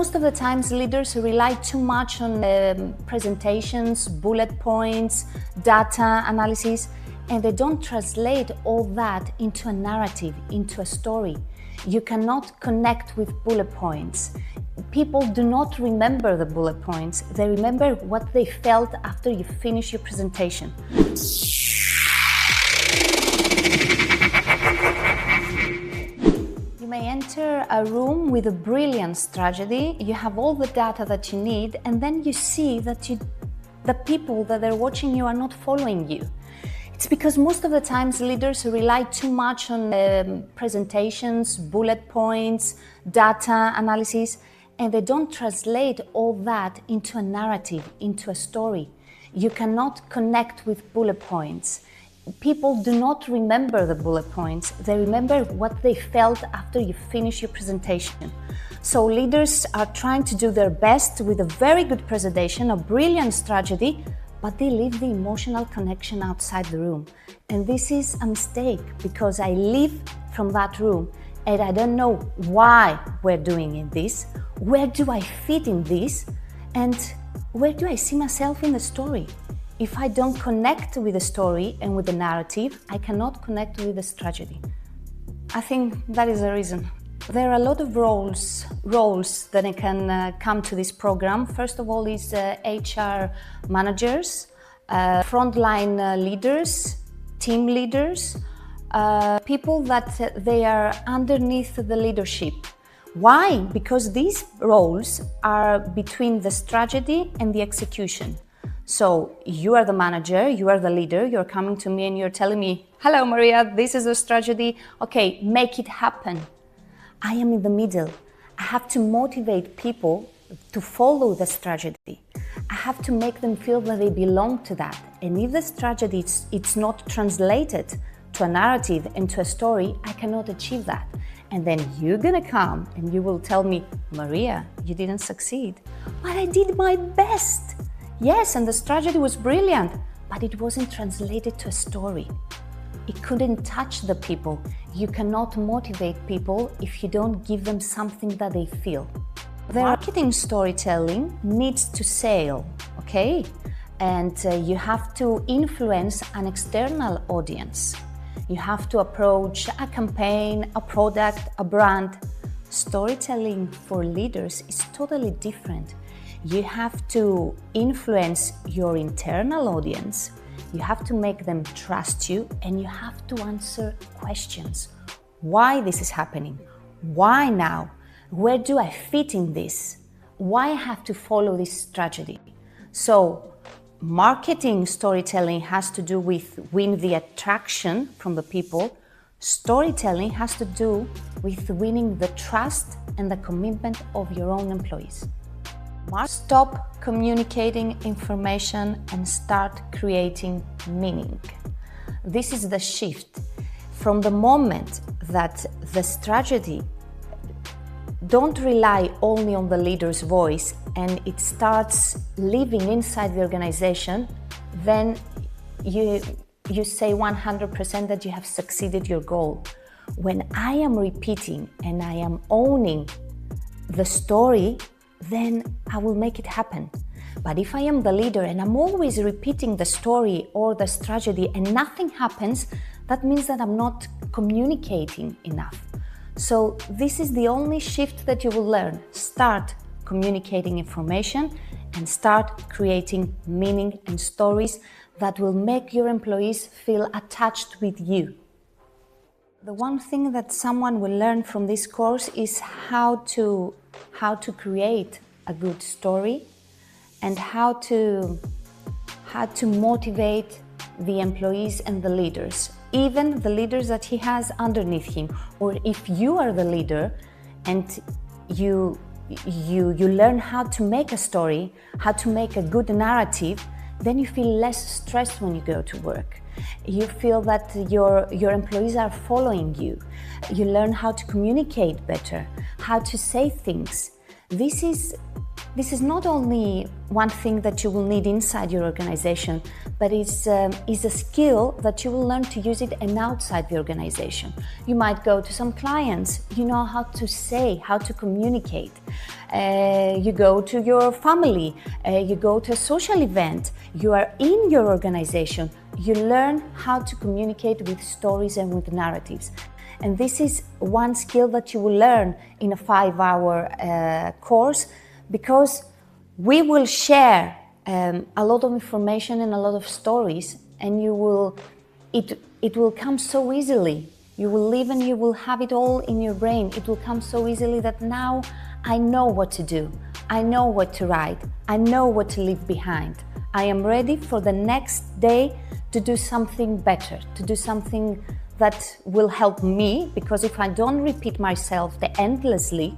Most of the times leaders rely too much on presentations, bullet points, data analysis, and they don't translate all that into a narrative, into a story. You cannot connect with bullet points. People do not remember the bullet points. They remember what they felt after you finish your presentation. You may enter a room with a brilliant strategy. You have all the data that you need, and then you see that the people that are watching you are not following you. It's because most of the times leaders rely too much on presentations, bullet points, data analysis, and they don't translate all that into a narrative, into a story. You cannot connect with bullet points. People do not remember the bullet points. They remember what they felt after you finish your presentation. So leaders are trying to do their best with a very good presentation, a brilliant strategy, but they leave the emotional connection outside the room. And this is a mistake, because I leave from that room and I don't know why we're doing this, where do I fit in this, and where do I see myself in the story. If I don't connect with the story and with the narrative, I cannot connect with the strategy. I think that is the reason. There are a lot of roles that can come to this program. First of all is HR managers, frontline leaders, team leaders, people that they are underneath the leadership. Why? Because these roles are between the strategy and the execution. So you are the manager, you are the leader, you're coming to me and you're telling me, "Hello Maria, this is the strategy, okay, make it happen." I am in the middle. I have to motivate people to follow the strategy. I have to make them feel that they belong to that. And if the strategy it's not translated to a narrative and to a story, I cannot achieve that. And then you're gonna come and you will tell me, "Maria, you didn't succeed." But I did my best. Yes, and the strategy was brilliant, but it wasn't translated to a story. It couldn't touch the people. You cannot motivate people if you don't give them something that they feel. The marketing storytelling needs to sell, okay? And you have to influence an external audience. You have to approach a campaign, a product, a brand. Storytelling for leaders is totally different. You have to influence your internal audience. You have to make them trust you, and you have to answer questions. Why this is happening? Why now? Where do I fit in this? Why I have to follow this strategy? So marketing storytelling has to do with win the attraction from the people. Storytelling has to do with winning the trust and the commitment of your own employees. Stop communicating information and start creating meaning. This is the shift. From the moment that the strategy don't rely only on the leader's voice and it starts living inside the organization, then you say 100% that you have succeeded your goal. When I am repeating and I am owning the story, then I will make it happen. But if I am the leader and I'm always repeating the story or the strategy and nothing happens, that means that I'm not communicating enough. So this is the only shift that you will learn. Start communicating information and start creating meaning and stories that will make your employees feel attached with you. The one thing that someone will learn from this course is how to create a good story and how to motivate the employees and the leaders, even the leaders that he has underneath him. Or if you are the leader and you learn how to make a story, how to make a good narrative, then you feel less stressed when you go to work. You feel that your employees are following you. You learn how to communicate better, how to say things. This is This is not only one thing that you will need inside your organization, but is a skill that you will learn to use it and outside the organization. You might go to some clients, you know how to say, how to communicate. You go to your family, you go to a social event, you are in your organization, you learn how to communicate with stories and with narratives. And this is one skill that you will learn in a 5-hour course, because we will share a lot of information and a lot of stories, and it will come so easily. You will live and you will have it all in your brain. It will come so easily that now I know what to do. I know what to write. I know what to leave behind. I am ready for the next day to do something better, to do something that will help me, because if I don't repeat myself endlessly,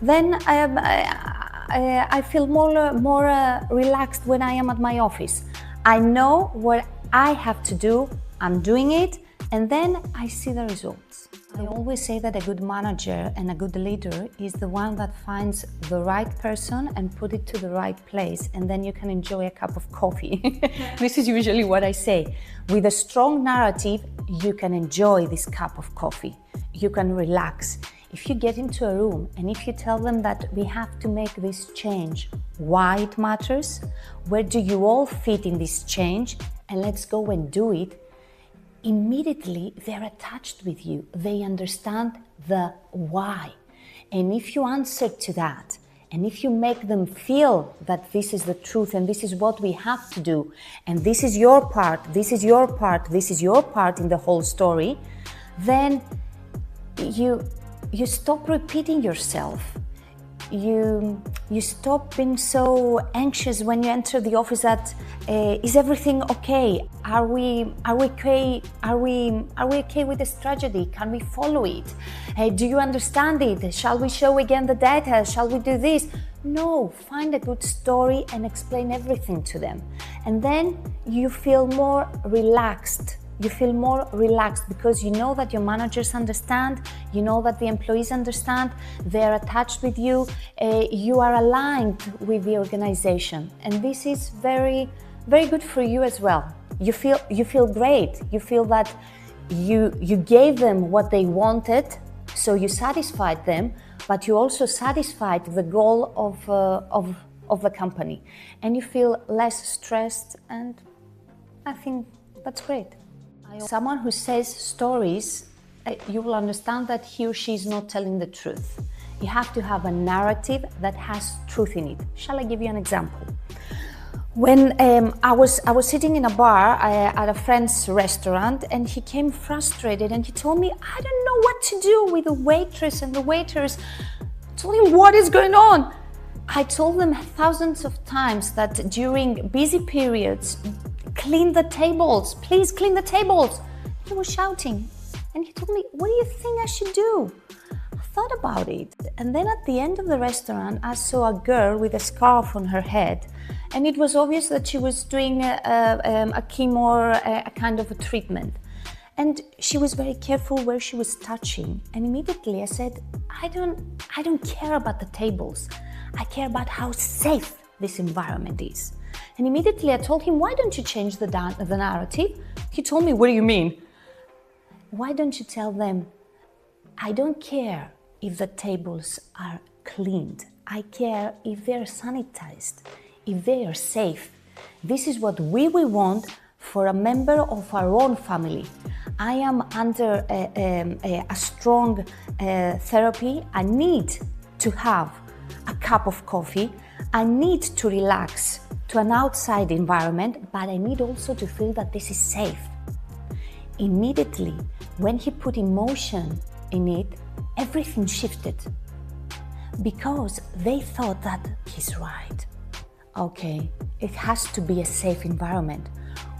then I feel more relaxed when I am at my office. I know what I have to do, I'm doing it, and then I see the results. I always say that a good manager and a good leader is the one that finds the right person and put it to the right place, and then you can enjoy a cup of coffee. This is usually what I say. With a strong narrative, you can enjoy this cup of coffee. You can relax. If you get into a room and if you tell them that we have to make this change, why it matters, where do you all fit in this change, and let's go and do it, immediately they're attached with you. They understand the why. And if you answer to that, and if you make them feel that this is the truth and this is what we have to do, and this is your part, this is your part, this is your part in the whole story, then you stop repeating yourself. You stop being so anxious when you enter the office that is everything okay? Are we okay? Are we okay with this tragedy? Can we follow it? Do you understand it? Shall we show again the data? Shall we do this? No, find a good story and explain everything to them. And then you feel more relaxed. You feel more relaxed because you know that your managers understand, you know that the employees understand, they're attached with you, you are aligned with the organization. And this is very, very good for you as well. You feel great. You feel that you gave them what they wanted, so you satisfied them, but you also satisfied the goal of the company. And you feel less stressed, and I think that's great. Someone who says stories, you will understand that he or she is not telling the truth. You have to have a narrative that has truth in it. Shall I give you an example? When I was sitting in a bar at a friend's restaurant, and he came frustrated and he told me, I don't know what to do with the waitress and the waiters. I told him, what is going on? I told them thousands of times that during busy periods, clean the tables, please clean the tables. He was shouting and he told me, what do you think I should do? I thought about it. And then at the end of the restaurant, I saw a girl with a scarf on her head, and it was obvious that she was doing a chemo or a kind of a treatment. And she was very careful where she was touching. And immediately I said, I don't care about the tables. I care about how safe this environment is. And immediately I told him, why don't you change the narrative? He told me, what do you mean? Why don't you tell them, I don't care if the tables are cleaned. I care if they're sanitized, if they are safe. This is what we will want for a member of our own family. I am under a strong therapy. I need to have a cup of coffee. I need to relax to an outside environment, but I need also to feel that this is safe. Immediately, when he put emotion in it, everything shifted, because they thought that he's right. Okay, it has to be a safe environment.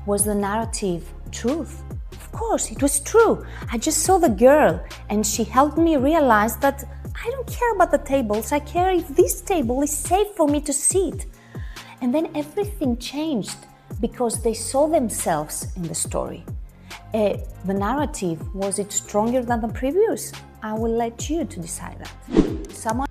Was the narrative truth? Of course, it was true. I just saw the girl and she helped me realize that I don't care about the tables. I care if this table is safe for me to sit. And then everything changed because they saw themselves in the story. The narrative, was it stronger than the previous? I will let you to decide that. Someone